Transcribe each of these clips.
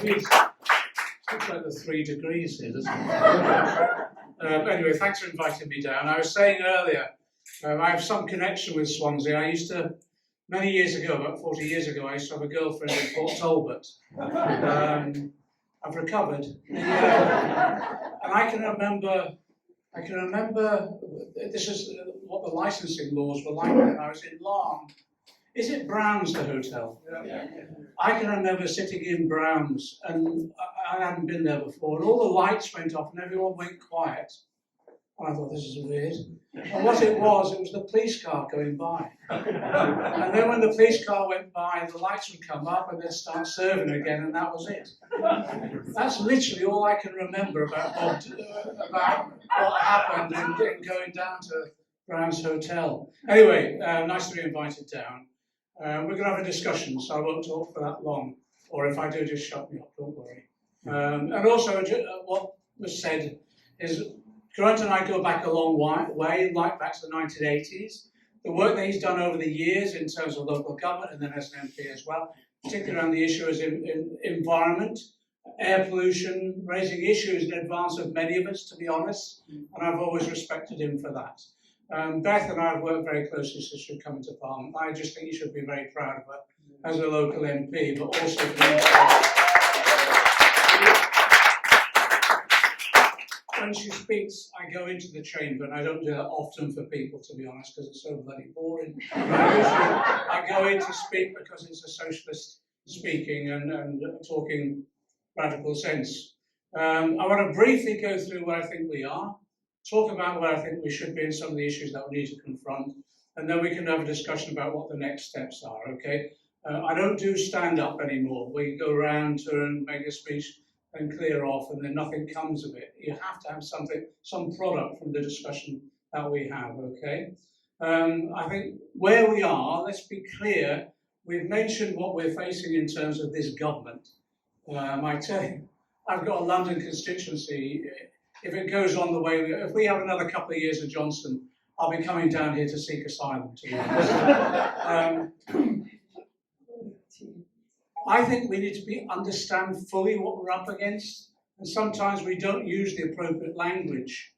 It's like the 3 degrees here, doesn't it? Anyway, thanks for inviting me down. I was saying earlier, I have some connection with Swansea. I used to, many years ago, about 40 years ago, I used to have a girlfriend in Port Talbot. I've recovered. And I can remember, this is what the licensing laws were like when I was in Larne. Is it Brown's, the hotel? Yeah. I can remember sitting in Brown's, and I hadn't been there before, and all the lights went off and everyone went quiet. And I thought, this is weird. And what it was the police car going by. And then when the police car went by, the lights would come up and they'd start serving again, and that was it. That's literally all I can remember about what happened in going down to Brown's Hotel. Anyway, nice to be invited down. We're going to have a discussion, so I won't talk for that long. Or if I do, just shut me up, don't worry. And also, what was said is, Grant and I go back a long way, like back to the 1980s. The work that he's done over the years in terms of local government and then as an MP as well, particularly around the issues in environment, air pollution, raising issues in advance of many of us, to be honest, and I've always respected him for that. Beth and I have worked very closely since she came into Parliament. I just think you should be very proud of her as a local MP, but also when she speaks, I go into the chamber, and I don't do that often for people, to be honest, because it's so bloody boring. I go in to speak because it's a socialist speaking and talking radical sense. I want to briefly go through where I think we are, talk about where I think we should be and some of the issues that we need to confront, and then we can have a discussion about what the next steps are, okay? I don't do stand-up anymore. We go around, turn, make a speech, and clear off, and then nothing comes of it. You have to have something, some product from the discussion that we have, okay? I think where we are, let's be clear, we've mentioned what we're facing in terms of this government. I tell you, I've got a London constituency. If it goes on the way, if we have another couple of years of Johnson, I'll be coming down here to seek asylum, to be honest. I think we need to understand fully what we're up against, and sometimes we don't use the appropriate language.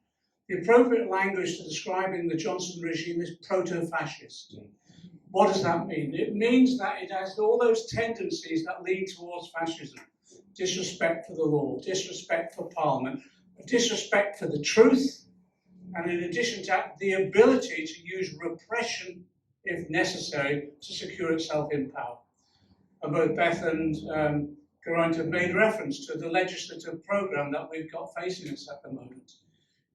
The appropriate language to describing the Johnson regime is proto-fascist. What does that mean? It means that it has all those tendencies that lead towards fascism. Disrespect for the law, disrespect for Parliament, disrespect for the truth, and in addition to that, the ability to use repression, if necessary, to secure itself in power. And both Beth and Geraint have made reference to the legislative programme that we've got facing us at the moment.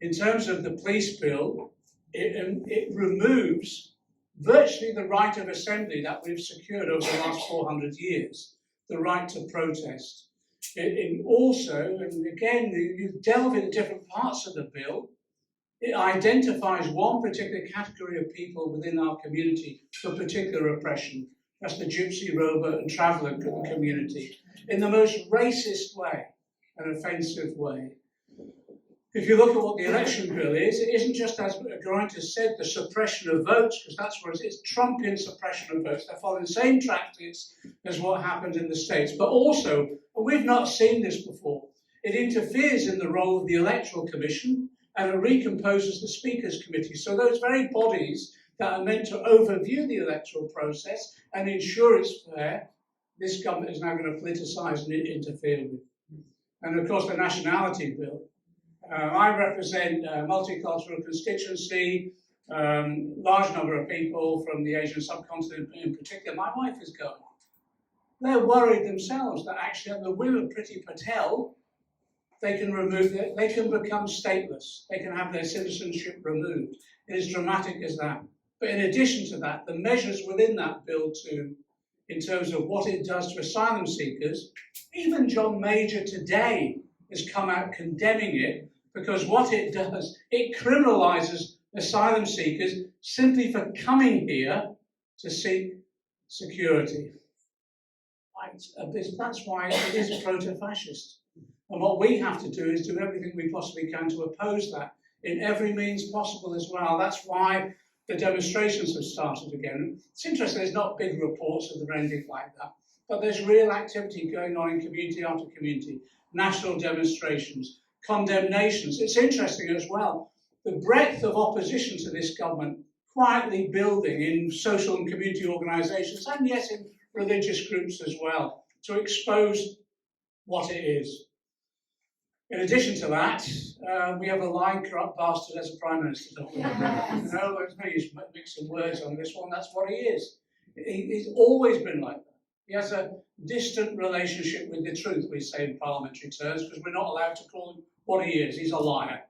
In terms of the police bill, it removes virtually the right of assembly that we've secured over the last 400 years, the right to protest. It also, and again, you delve into different parts of the bill, it identifies one particular category of people within our community for particular oppression. That's the gypsy, robot and traveller community, in the most racist way and offensive way. If you look at what the election bill is, it isn't just, as Geraint has said, the suppression of votes, because that's what it is, Trumpian suppression of votes. They're following the same tactics as what happened in the States. But also, and we've not seen this before, it interferes in the role of the Electoral Commission and it recomposes the Speaker's Committee. So those very bodies that are meant to overview the electoral process and ensure it's fair, this government is now going to politicise and interfere with. And of course, the nationality bill. I represent a multicultural constituency, large number of people from the Asian subcontinent in particular. My wife is going. They're worried themselves that actually at the whim of Priti Patel, they can become stateless. They can have their citizenship removed. It is dramatic as that. But in addition to that, the measures within that bill too, in terms of what it does to asylum seekers, even John Major today has come out condemning it, because what it does, it criminalises asylum seekers simply for coming here to seek security. That's why it is proto-fascist. And what we have to do is do everything we possibly can to oppose that in every means possible as well. That's why the demonstrations have started again. It's interesting, there's not big reports of them or anything like that, but there's real activity going on in community after community, national demonstrations, condemnations. It's interesting as well, the breadth of opposition to this government quietly building in social and community organisations, and yes, in religious groups as well, to expose what it is. In addition to that, we have a lying, corrupt bastard as a Prime Minister, don't we? Yes. No, there's no use mixing words on this one, that's what he is. He's always been like that. He has a distant relationship with the truth, we say in parliamentary terms, because we're not allowed to call him what he is. He's a liar.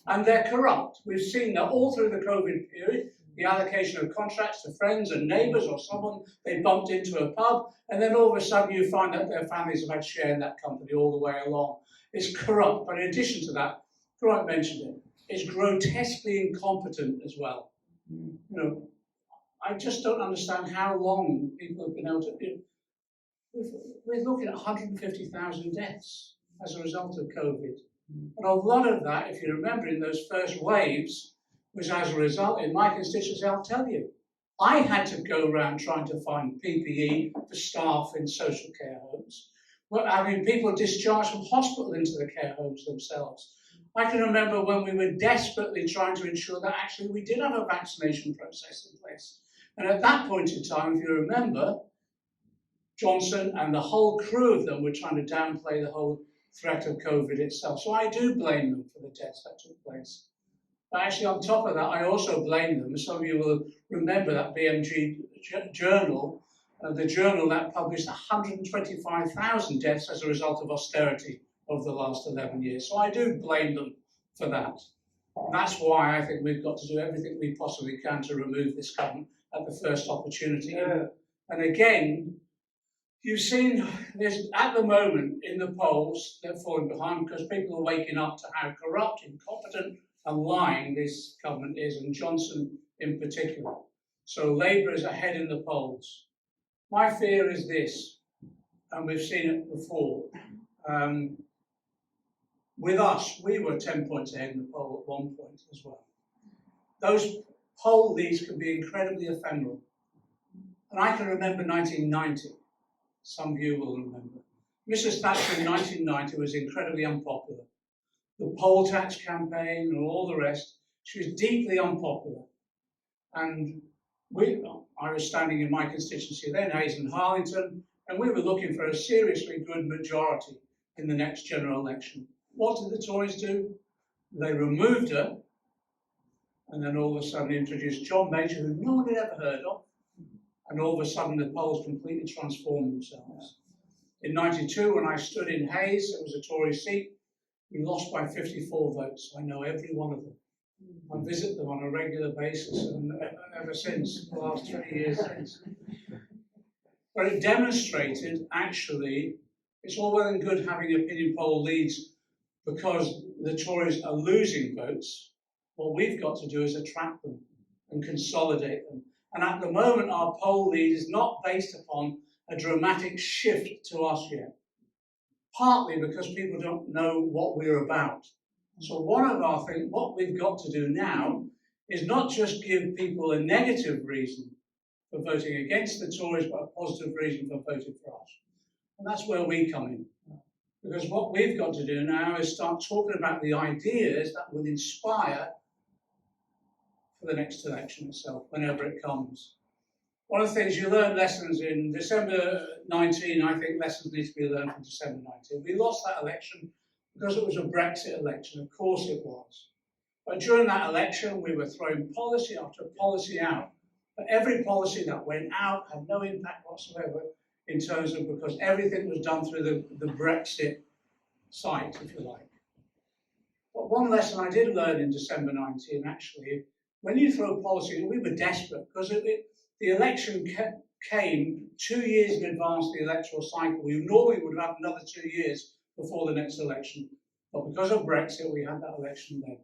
And they're corrupt. We've seen that all through the COVID period, the allocation of contracts to friends and neighbours or someone they bumped into a pub, and then all of a sudden you find that their families have had share in that company all the way along. It's corrupt, but in addition to that, Grant mentioned it, it's grotesquely incompetent as well. You know, I just don't understand how long people have been able to. We're looking at 150,000 deaths as a result of COVID. And a lot of that, if you remember, in those first waves, was as a result, in my constituency, I'll tell you, I had to go around trying to find PPE for staff in social care homes. Well, I mean, people discharged from hospital into the care homes themselves. I can remember when we were desperately trying to ensure that actually we did have a vaccination process in place. And at that point in time, if you remember, Johnson and the whole crew of them were trying to downplay the whole threat of COVID itself. So I do blame them for the deaths that took place. But actually, on top of that, I also blame them. Some of you will remember that BMG journal, the journal that published 125,000 deaths as a result of austerity over the last 11 years. So I do blame them for that. That's why I think we've got to do everything we possibly can to remove this government at the first opportunity. Yeah. And again, you've seen there's at the moment in the polls, they're falling behind because people are waking up to how corrupt, incompetent and lying this government is, and Johnson in particular. So Labour is ahead in the polls. My fear is this, and we've seen it before. With us, we were 10 points ahead in the poll at one point as well. Those poll leads can be incredibly ephemeral. And I can remember 1990. Some of you will remember. Mrs. Thatcher in 1990 was incredibly unpopular. The poll tax campaign and all the rest, she was deeply unpopular. And I was standing in my constituency then, Hayes and Harlington, and we were looking for a seriously good majority in the next general election. What did the Tories do? They removed her, and then all of a sudden introduced John Major, who no one had ever heard of. And all of a sudden the polls completely transformed themselves. In '92, when I stood in Hayes, it was a Tory seat, we lost by 54 votes. I know every one of them. I visit them on a regular basis, and ever since, the last 20 years since. But it demonstrated, actually, it's all well and good having opinion poll leads because the Tories are losing votes. What we've got to do is attract them and consolidate them. And at the moment, our poll lead is not based upon a dramatic shift to us yet, partly because people don't know what we're about. So one of our things, what we've got to do now is not just give people a negative reason for voting against the Tories, but a positive reason for voting for us. And that's where we come in. Because what we've got to do now is start talking about the ideas that will inspire for the next election itself, whenever it comes. One of the things you learn lessons in December 19, I think lessons need to be learned from December 19. We lost that election because it was a Brexit election, of course it was. But during that election, we were throwing policy after policy out. But every policy that went out had no impact whatsoever in terms of, because everything was done through the Brexit site, if you like. But one lesson I did learn in December 19, actually, when you throw policy, we were desperate because the election came 2 years in advance of the electoral cycle. We normally would have another 2 years before the next election. But because of Brexit, we had that election then.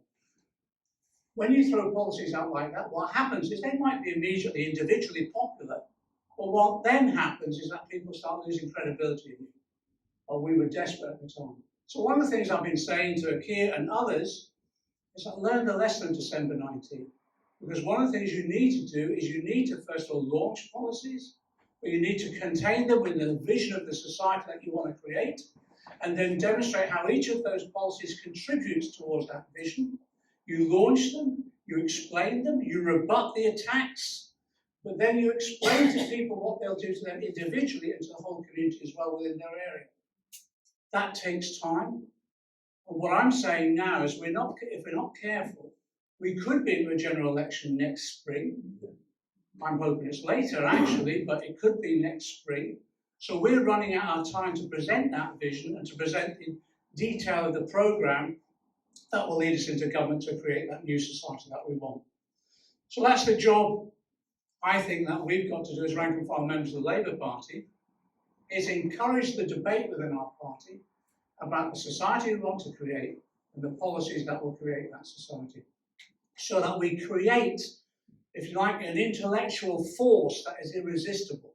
When you throw policies out like that, what happens is they might be immediately individually popular, but what then happens is that people start losing credibility in you. Or we were desperate at the time. So one of the things I've been saying to Keir and others is I learned the lesson in December 19. Because one of the things you need to do is you need to first of all launch policies, but you need to contain them with the vision of the society that you want to create, and then demonstrate how each of those policies contributes towards that vision. You launch them, you explain them, you rebut the attacks, but then you explain to people what they'll do to them individually and to the whole community as well within their area. That takes time. And what I'm saying now is if we're not careful, we could be in a general election next spring. I'm hoping it's later actually, but it could be next spring. So we're running out of time to present that vision and to present in detail the programme that will lead us into government to create that new society that we want. So that's the job I think that we've got to do as rank and file members of the Labour Party, is encourage the debate within our party about the society we want to create and the policies that will create that society. So that we create, if you like, an intellectual force that is irresistible,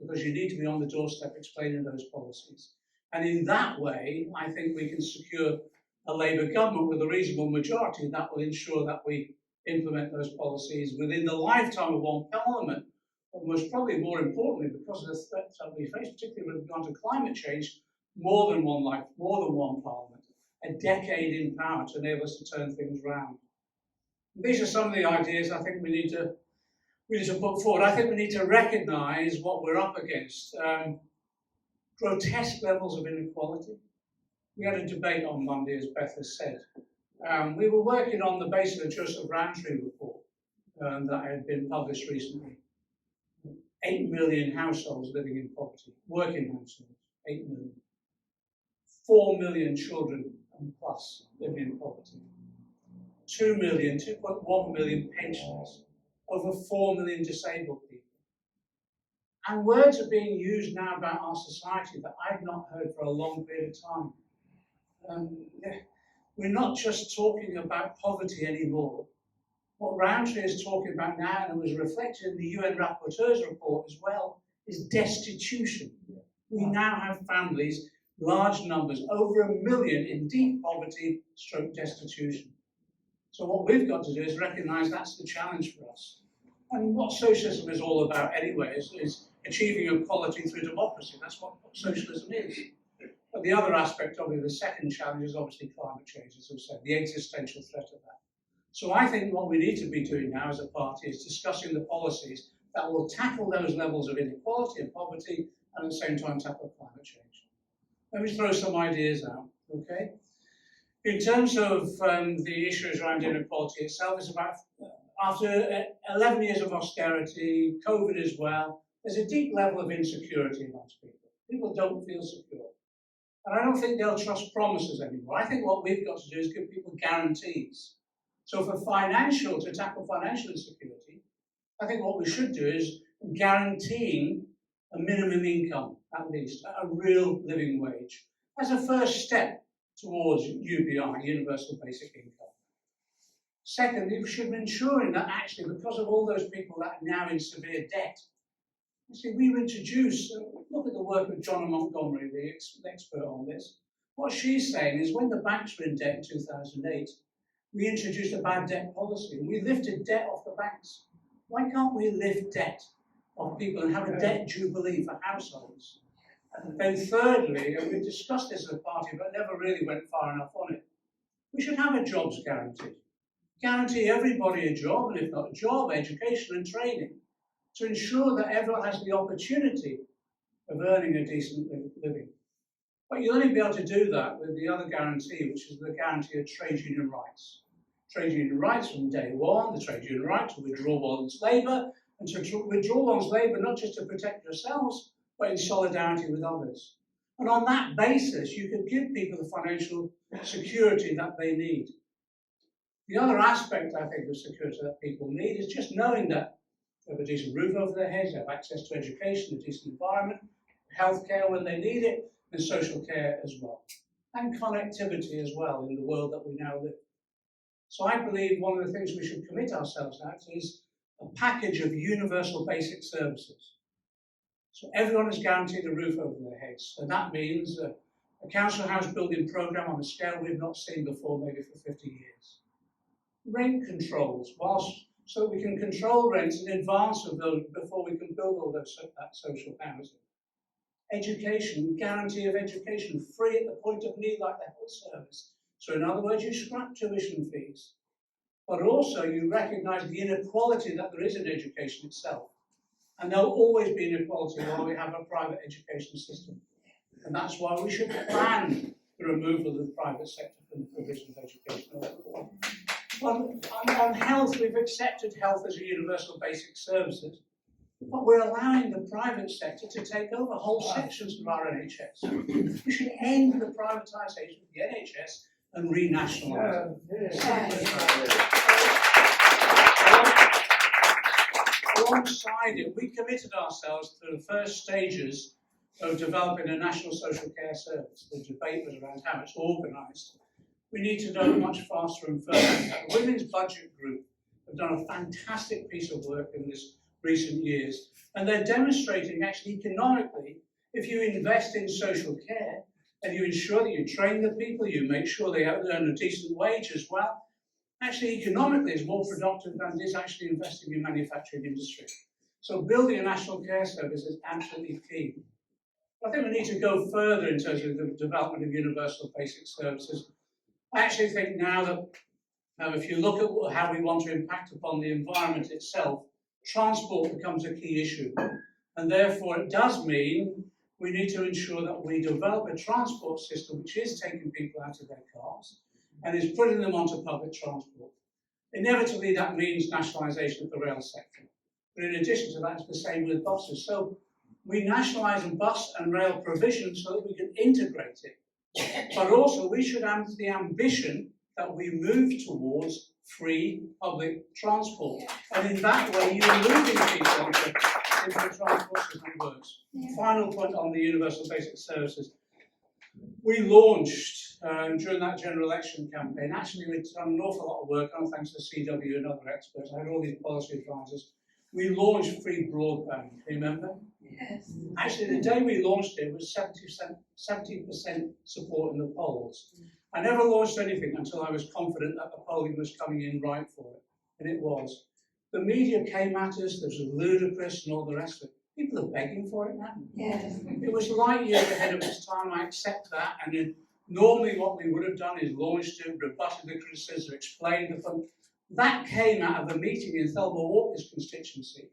because you need to be on the doorstep explaining those policies. And in that way, I think we can secure a Labour government with a reasonable majority that will ensure that we implement those policies within the lifetime of one parliament, but most probably more importantly, because of the threats that we face, particularly with regard to climate change, more than one parliament, a decade in power to enable us to turn things around. These are some of the ideas I think we need to put forward. I think we need to recognise what we're up against. Grotesque levels of inequality. We had a debate on Monday, as Beth has said. We were working on the basis of the Joseph Rowntree report that had been published recently. 8 million households living in poverty, working households, 8 million. 4 million children and plus living in poverty. 2.1 million pensioners, over 4 million disabled people. And words are being used now about our society that I've not heard for a long period of time. We're not just talking about poverty anymore. What Rowntree is talking about now, and was reflected in the UN Rapporteur's report as well, is destitution. We now have families, large numbers, over 1 million in deep poverty / destitution. So what we've got to do is recognise that's the challenge for us. And what socialism is all about anyway is achieving equality through democracy. That's what socialism is. But the other aspect of it, the second challenge, is obviously climate change, as I've said, the existential threat of that. So I think what we need to be doing now as a party is discussing the policies that will tackle those levels of inequality and poverty and at the same time tackle climate change. Let me throw some ideas out, okay? In terms of the issues around inequality itself, it's about, after 11 years of austerity, COVID as well, there's a deep level of insecurity amongst people. People don't feel secure. And I don't think they'll trust promises anymore. I think what we've got to do is give people guarantees. So to tackle financial insecurity, I think what we should do is guaranteeing a minimum income, at least, a real living wage, as a first step towards UBI, Universal Basic Income. Secondly, we should be ensuring that actually, because of all those people that are now in severe debt, you see, we've introduced, look at the work of John Montgomery, the expert on this. What she's saying is when the banks were in debt in 2008, we introduced a bad debt policy and we lifted debt off the banks. Why can't we lift debt off people and have a debt jubilee for households? And then thirdly, and we've discussed this as a party but never really went far enough on it, we should have a jobs guarantee. Guarantee everybody a job, and if not a job, education and training, to ensure that everyone has the opportunity of earning a decent living. But you'll only be able to do that with the other guarantee, which is the guarantee of trade union rights. Trade union rights from day one, the trade union right to withdraw one's labour, and to withdraw one's labour not just to protect yourselves, but in solidarity with others. And on that basis, you could give people the financial security that they need. The other aspect, I think, of security that people need is just knowing that they have a decent roof over their heads, they have access to education, a decent environment, healthcare when they need it, and social care as well. And connectivity as well in the world that we now live. So I believe one of the things we should commit ourselves now to is a package of universal basic services. So everyone is guaranteed a roof over their heads. And that means a council house building programme on a scale we've not seen before, maybe for 50 years. Rent controls, whilst so that we can control rents in advance of those before we can build all that social housing. Education, guarantee of education, free at the point of need like the health service. So in other words, you scrap tuition fees, but also you recognise the inequality that there is in education itself. And there will always be inequality while we have a private education system. And that's why we should plan the removal of the private sector from the provision of education. Well, on health, we've accepted health as a universal basic services, but we're allowing the private sector to take over whole sections of our NHS. We should end the privatisation of the NHS and renationalise it. Alongside it, we committed ourselves to the first stages of developing a national social care service. The debate was around how it's organised. We need to go much faster and further. The Women's Budget Group have done a fantastic piece of work in this recent years, and they're demonstrating actually economically, if you invest in social care and you ensure that you train the people, you make sure they earn a decent wage as well, actually economically is more productive than it is actually investing in manufacturing industry. So building a national care service is absolutely key. I think we need to go further in terms of the development of universal basic services. I actually think now that if you look at how we want to impact upon the environment itself, transport becomes a key issue. And therefore it does mean we need to ensure that we develop a transport system which is taking people out of their cars and is putting them onto public transport. Inevitably that means nationalisation of the rail sector. But in addition to that, it's the same with buses. So we nationalise bus and rail provision so that we can integrate it. But also we should have the ambition that we move towards free public transport. And in that way you're moving people into the transport system works. Final point on the universal basic services. We launched during that general election campaign, actually we've done an awful lot of work, thanks to CW and other experts. I had all these policy advisors. We launched free broadband, remember? Yes. Actually, the day we launched it was 70% support in the polls. I never launched anything until I was confident that the polling was coming in right for it, and it was. The media came at us, this was ludicrous and all the rest of it. People are begging for it now. Yes. It was light years ahead of its time, I accept that, and then normally what we would have done is launched it, rebutted the criticism, explained the fun. That came out of a meeting in Thelma Walker's constituency.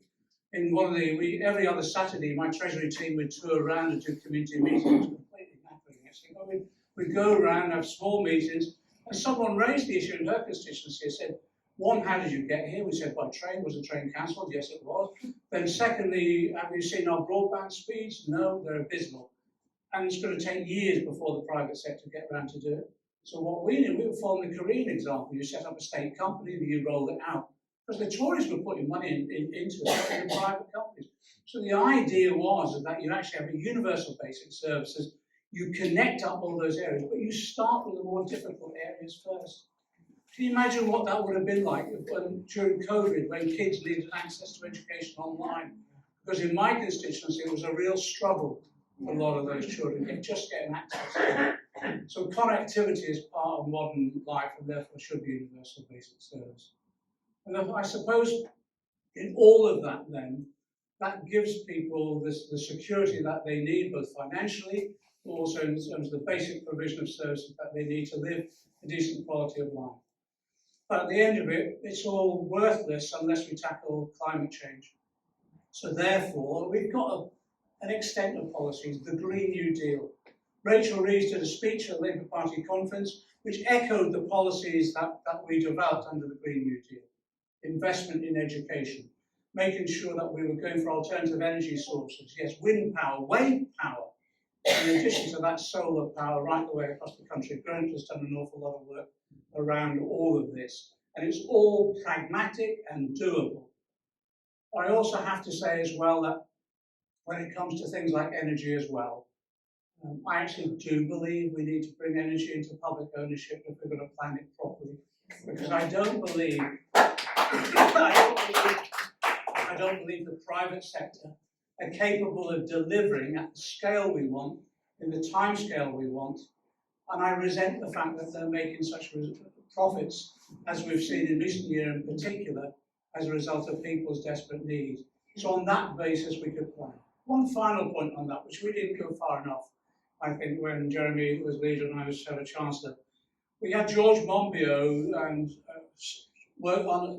In one of every other Saturday, my Treasury team would tour around and do community meetings, completely knackering, actually. We'd go around, have small meetings, and someone raised the issue in her constituency and said, one, how did you get here? We said, by train. Was the train cancelled? Yes, it was. Then secondly, have you seen our broadband speeds? No, they're abysmal. And it's going to take years before the private sector get around to do it. So what we did, we were following the Korean example. You set up a state company and you roll it out. Because the Tories were putting money into it, in private companies. So the idea was that you actually have a universal basic services, you connect up all those areas, but you start with the more difficult areas first. Can you imagine what that would have been like during COVID, when kids needed access to education online? Because in my constituency, it was a real struggle for a lot of those children, just getting access to it. So connectivity is part of modern life and therefore should be universal basic service. And I suppose in all of that then, that gives people the security that they need, both financially, but also in terms of the basic provision of services that they need to live a decent quality of life. But at the end of it, it's all worthless unless we tackle climate change. So therefore, we've got an extent of policies, the Green New Deal. Rachel Reeves did a speech at the Labour Party conference which echoed the policies that we developed under the Green New Deal. Investment in education, making sure that we were going for alternative energy sources. Yes, wind power, wave power. In addition to that, solar power right the way across the country. Grant has done an awful lot of work around all of this. And it's all pragmatic and doable. I also have to say as well that when it comes to things like energy as well, I actually do believe we need to bring energy into public ownership if we're going to plan it properly. Because I don't believe the private sector are capable of delivering at the scale we want, in the time scale we want. And I resent the fact that they're making such profits, as we've seen in recent years in particular, as a result of people's desperate need. So on that basis, we could plan. One final point on that, which we didn't go far enough, I think, when Jeremy was leader and I was chancellor. We had George Monbiot and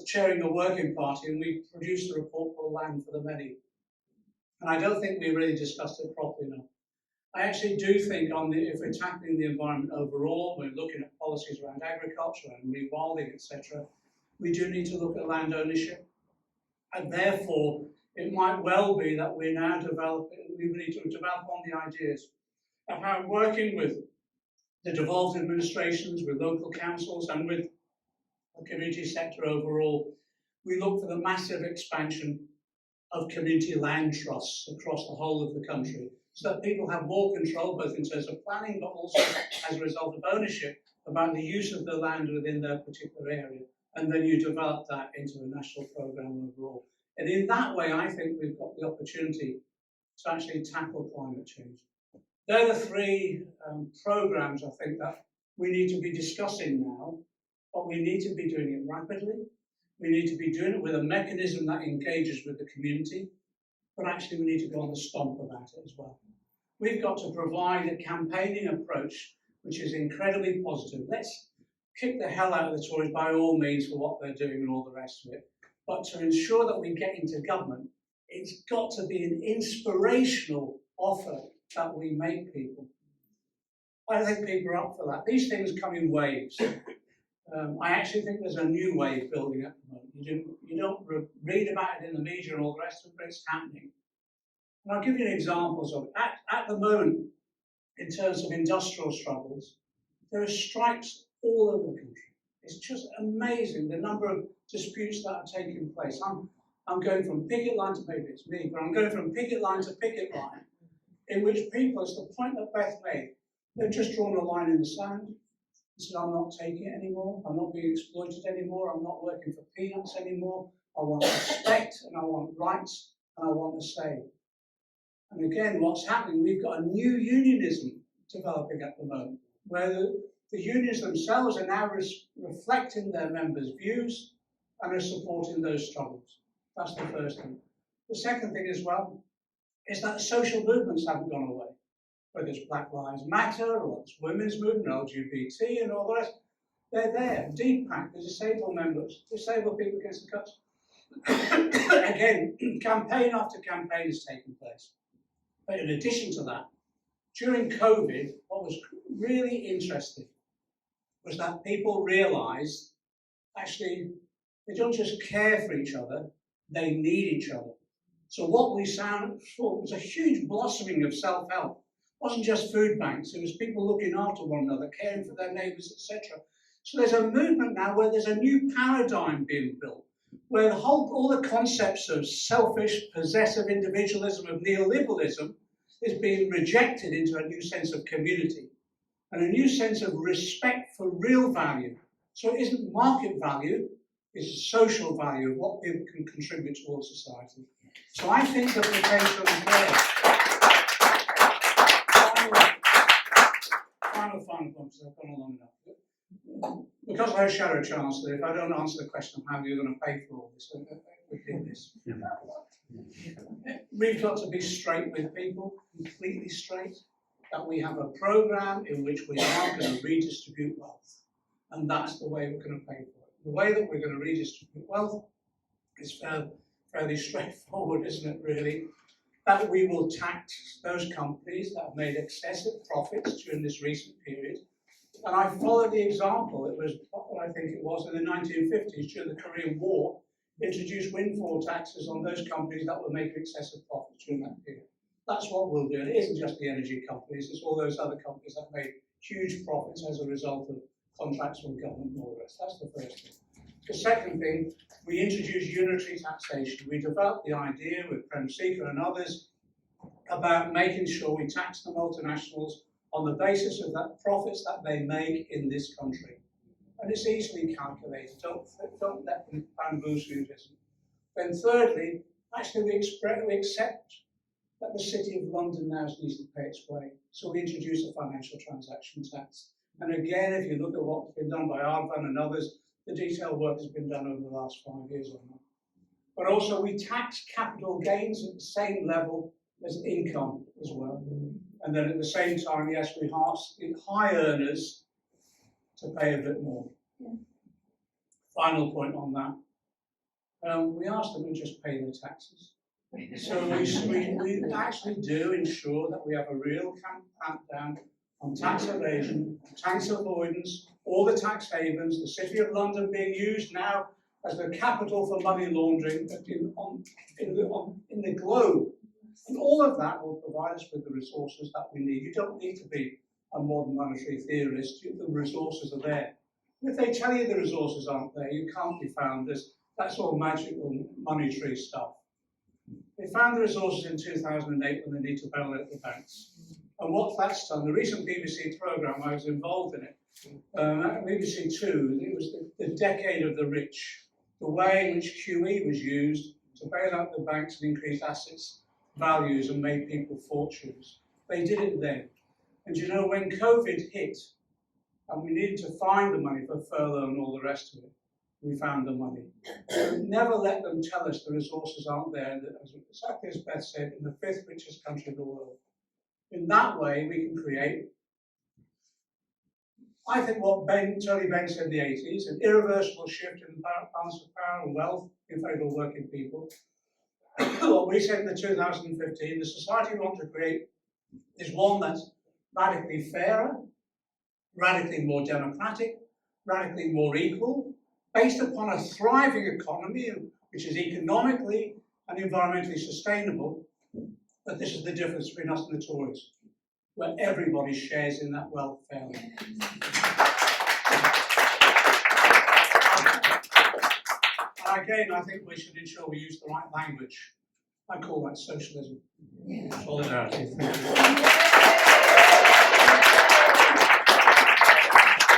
chairing a working party, and we produced a report called Land for the Many. And I don't think we really discussed it properly enough. I actually do think if we're tackling the environment overall, we're looking at policies around agriculture and rewilding, etc., we do need to look at land ownership. And therefore, it might well be that we need to develop on the ideas of how working with the devolved administrations, with local councils, and with the community sector overall, we look for the massive expansion of community land trusts across the whole of the country, so that people have more control, both in terms of planning, but also as a result of ownership, about the use of the land within their particular area. And then you develop that into a national programme overall. And in that way, I think we've got the opportunity to actually tackle climate change. They're the three programmes, I think, that we need to be discussing now, but we need to be doing it rapidly. We need to be doing it with a mechanism that engages with the community, but actually we need to go on the stomp about it as well. We've got to provide a campaigning approach which is incredibly positive. Let's kick the hell out of the Tories by all means for what they're doing and all the rest of it. But to ensure that we get into government, it's got to be an inspirational offer that we make people. I think people are up for that. These things come in waves. I actually think there's a new wave building at the moment. You don't read about it in the media and all the rest of it, but it's happening. And I'll give you examples of it. At the moment, in terms of industrial struggles, there are strikes all over the country. It's just amazing the number of disputes that are taking place. I'm going from picket line to, maybe it's me, but I'm going from picket line to picket line, in which people, it's the point that Beth made, they've just drawn a line in the sand. They said, I'm not taking it anymore, I'm not being exploited anymore, I'm not working for peanuts anymore, I want respect and I want rights and I want a say. And again, what's happening, we've got a new unionism developing at the moment, where the unions themselves are now reflecting their members' views and are supporting those struggles. That's the first thing. The second thing as well is that the social movements haven't gone away. Whether it's Black Lives Matter or it's women's movement, LGBT and all the rest, they're there. DPAC, the disabled members, disabled people against the cuts. Again, campaign after campaign is taking place. But in addition to that, during COVID, what was really interesting was that people realised, actually, they don't just care for each other, they need each other. So what we saw was a huge blossoming of self-help. It wasn't just food banks, it was people looking after one another, caring for their neighbours, etc. So there's a movement now where there's a new paradigm being built, where all the concepts of selfish, possessive individualism, of neoliberalism, is being rejected into a new sense of community and a new sense of respect for real value. So it isn't market value, it's social value of what people can contribute towards society. So I think the potential is there. Final point, because I've gone long enough. Because I'm Shadow Chancellor, if I don't answer the question of how you're going to pay for all this, we did this. We've got to be straight with people, completely straight, that we have a programme in which we are going to redistribute wealth. And that's the way we're going to pay for it. The way that we're going to redistribute wealth is fairly straightforward, isn't it, really? That we will tax those companies that have made excessive profits during this recent period. And I follow the example, it was what I think it was in the 1950s during the Korean War, introduced windfall taxes on those companies that were making excessive profits during that period. That's what we'll do. And it isn't just the energy companies, it's all those other companies that made huge profits as a result of contracts from government and all the rest. That's the first thing. The second thing, we introduced unitary taxation. We developed the idea with Prem Seeker and others about making sure we tax the multinationals on the basis of that profits that they make in this country. And it's easily calculated. Don't let them bamboozle you. Then thirdly, actually we accept that the City of London now needs to pay its way. So we introduce a financial transaction tax. And again, if you look at what's been done by Aardvan and others, the detailed work has been done over the last 5 years or more. but also we tax capital gains at the same level as income as well. And then at the same time, yes, we ask high earners to pay a bit more. Yeah. Final point on that. We ask them to just pay their taxes. So we actually do ensure that we have a real clampdown on tax evasion, tax avoidance, all the tax havens, the City of London being used now as the capital for money laundering in the globe. And all of that will provide us with the resources that we need. You don't need to be a modern monetary theorist. The resources are there. If they tell you the resources aren't there, you can't be found. That's all magical money tree stuff. They found the resources in 2008 when they need to bail out the banks. And what that's done, the recent BBC programme, I was involved in it, BBC Two, it was the decade of the rich, the way in which QE was used to bail out the banks and increase assets, values, and made people fortunes. They did it then. And you know, when COVID hit, and we needed to find the money for furlough and all the rest of it, we found the money. Never let them tell us the resources aren't there, exactly as Beth said, in the 5th richest country in the world. In that way, we can create, I think what Tony Benn said in the 80s, an irreversible shift in the balance of power and wealth in favour of working people. What we said in the 2015, the society we want to create is one that's radically fairer, radically more democratic, radically more equal, based upon a thriving economy which is economically and environmentally sustainable. But this is the difference between us and the Tories, where everybody shares in that wealth fairly. And again, I think we should ensure we use the right language. I call that socialism. Yeah. Solidarity.